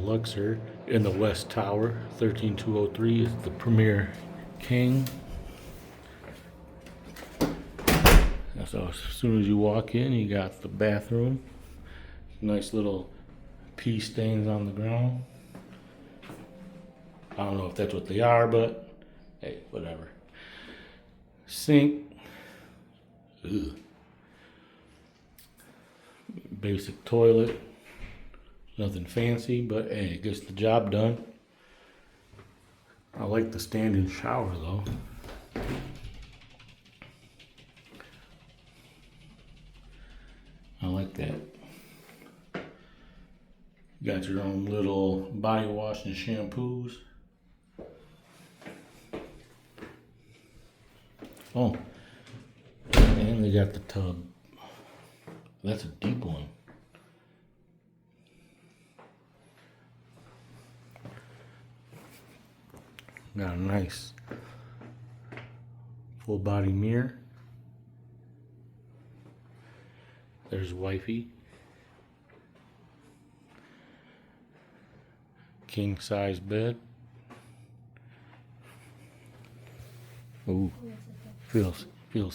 Luxor in the West Tower. 13203 is the Premier King. So as soon as you walk in, you got the bathroom. Nice little pee stains on the ground. I don't know if that's what they are, but hey, whatever. Sink. Ugh. Basic toilet. Nothing fancy, but hey, it gets the job done. I like the stand-in shower though. I like that. You got your own little body wash and shampoos. Oh, and they got the tub. That's a deep one. Got a nice full body mirror. There's wifey. King size bed. Ooh, feels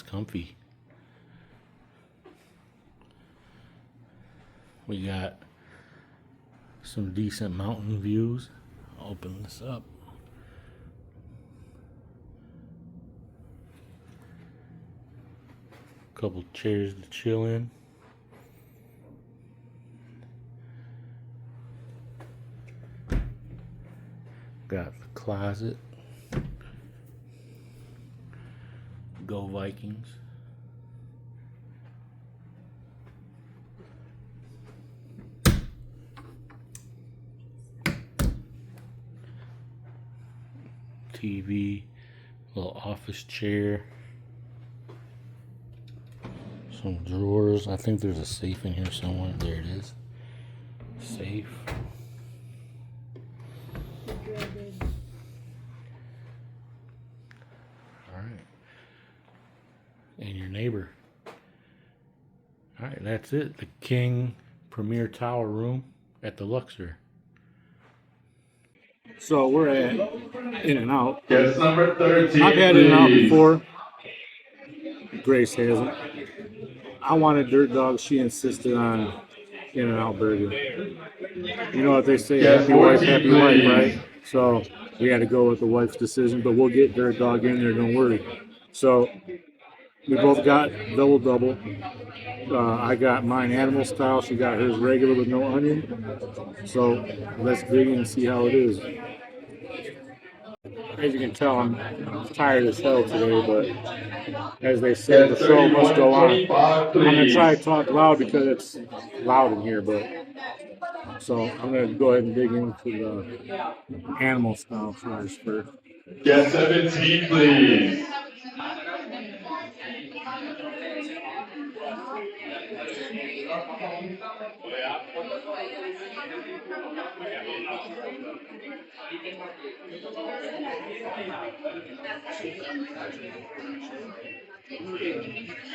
comfy. We got some decent mountain views. I'll open this up. Couple chairs to chill in. Got the closet. Go Vikings. TV, little office chair. Some drawers. I think there's a safe in here somewhere. There it is. Safe. Alright. And your neighbor. Alright, that's it. The King Premier Tower Room at the Luxor. So we're at InNOut. Guest number 13, I've had InNOut before. Grace hasn't. I wanted Dirt Dog. She insisted on InNOut Burger. You know what they say, happy wife, right? So we had to go with the wife's decision, but we'll get Dirt Dog in there, don't worry. So we both got double. I got mine animal style. She got hers regular with no onion. So let's dig in and see how it is. As you can tell, I'm tired as hell today, but as they say, the show must go on. I'm going to try to talk loud because it's loud in here, but so I'm going to go ahead and dig into the animal style fries first. Guest 17, please.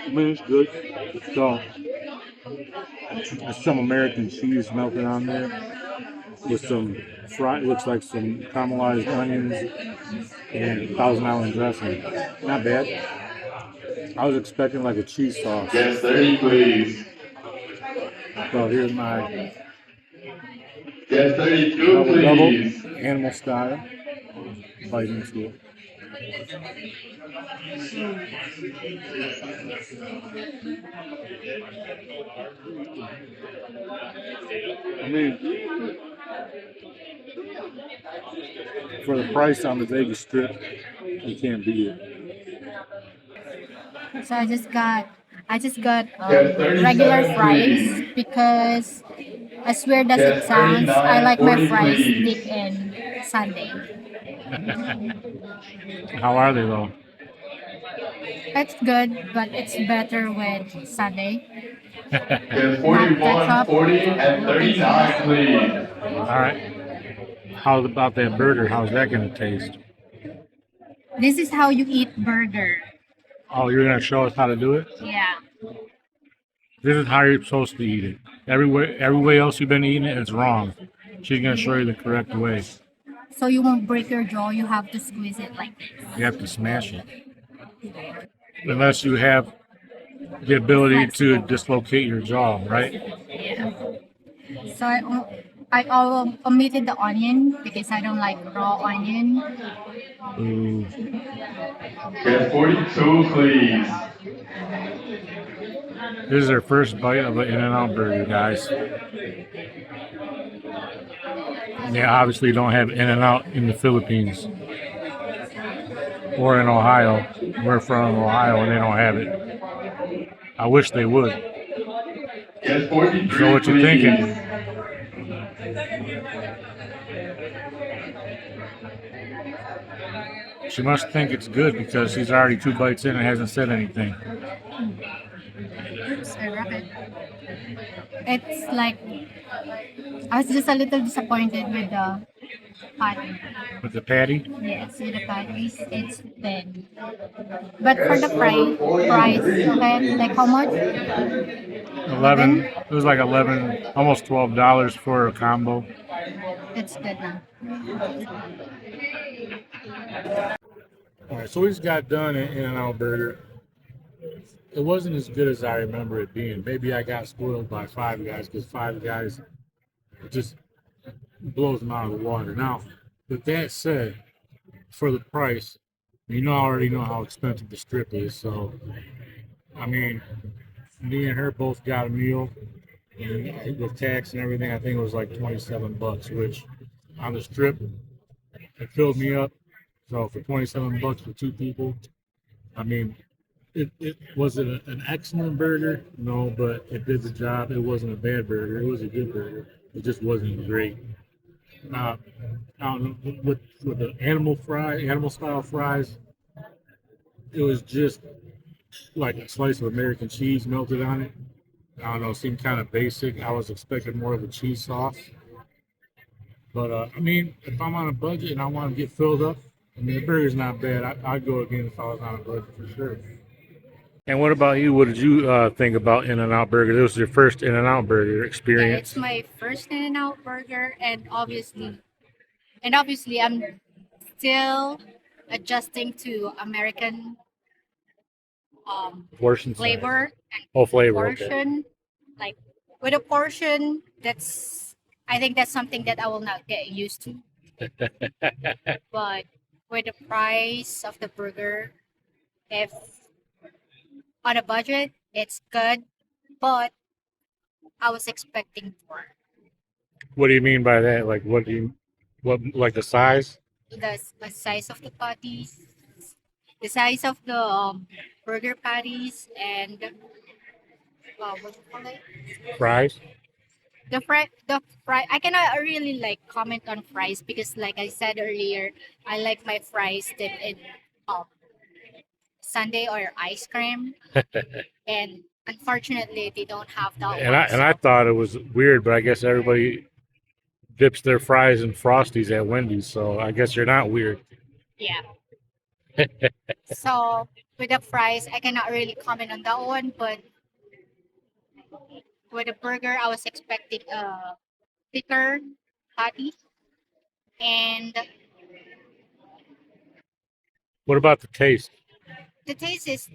I mean, it's good. So, there's some American cheese melted on there with some fried, looks like some caramelized onions and Thousand Island dressing. Not bad. I was expecting like a cheese sauce. Guest 30, please. So here's my Guest 32, double please. animal style. Bite into it. I mean, for the price on the Vegas Strip, you can't beat it. So I just got regular fries because as weird as it sounds, I like my fries thick and sundae. How are they though? It's good, but it's better with sundae. Guest 41, 40, and 39, please. All right. How about that burger? How's that going to taste? This is how you eat burger. Oh, you're going to show us how to do it? Yeah. This is how you're supposed to eat it. Every way else you've been eating it, it's wrong. She's gonna show you the correct way. So you won't break your jaw. You have to squeeze it like this. You have to smash it. Unless you have the ability to dislocate your jaw, right? Yeah. So I omitted the onion because I don't like raw onion. Ooh. Get 42, please. This is our first bite of an InNOut Burger, guys. They obviously don't have InNOut in the Philippines or in Ohio. We're from Ohio and they don't have it. I wish they would. Get 43, So what you please. thinking? She must think it's good because she's already 2 bites in and hasn't said anything. Oops, I wrap it. It's like I was just a little disappointed with the patty. With the patty, Yes, with the patties, it's thin. But for the price, okay, like how much? 11. It was like 11, almost $12 for a combo. It's good now. All right, so we just got done at InNOut Burger. It wasn't as good as I remember it being. Maybe I got spoiled by Five Guys because Five Guys just blows them out of the water. Now, with that said, for the price, I already know how expensive the strip is. So, I mean, me and her both got a meal, and with tax and everything, I think it was like $27, which on the strip, it filled me up. So for $27 for 2 people, I mean, it wasn't an excellent burger, no, but it did the job. It wasn't a bad burger. It was a good burger. It just wasn't great. I don't know, with the animal style fries, it was just like a slice of American cheese melted on it. I don't know, it seemed kind of basic. I was expecting more of a cheese sauce. But I mean, if I'm on a budget and I want to get filled up, I mean, the burger's not bad. I'd go again if I was on a budget for sure. And what about you? What did you think about InNOut Burger? This was your first InNOut Burger Yeah, experience. it's my first InNOut burger, and obviously, I'm still adjusting to American Portion size. flavor and Oh, flavor. Okay. portion. Like with a portion, I think that's something that I will not get used to. But with the price of the burger, if on a budget, it's good, but I was expecting more. What do you mean by that? Like, like the size? The size of the patties, the size of the burger patties, and what do you call it? Fries? The fry. I cannot really like comment on fries because, like I said earlier, I like my fries dipped in um, sundae or ice cream, and unfortunately, they don't have that And one. I thought it was weird, but I guess everybody dips their fries in Frosties at Wendy's, so I guess you're not weird. Yeah. So with the fries, I cannot really comment on that one, but with the burger, I was expecting a thicker patty, and What about the taste? the taste is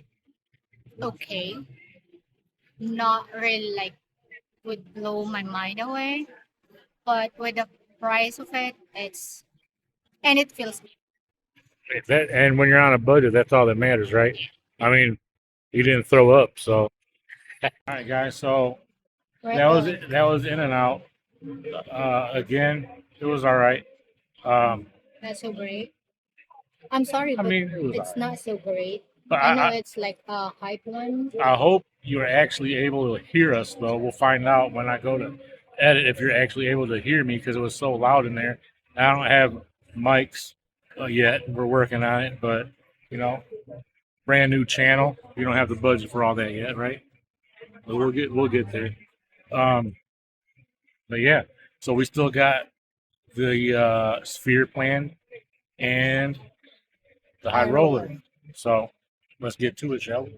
okay. Not really like would blow my mind away, but with the price of it, it fills me. And when you're on a budget, that's all that matters, right? I mean, you didn't throw up, so. All right, guys. So Right, that was InNOut. Again, it was all right. not so great. I'm sorry, I but mean, it was all it's right. not so great. But I know it's like a hype one. I hope you're actually able to hear us, though. We'll find out when I go to edit if you're actually able to hear me because it was so loud in there. I don't have mics yet. We're working on it, but brand new channel. You don't have the budget for all that yet, right? But we'll get there. But yeah, so we still got the sphere plan and the high roller. So let's get to it, shall we?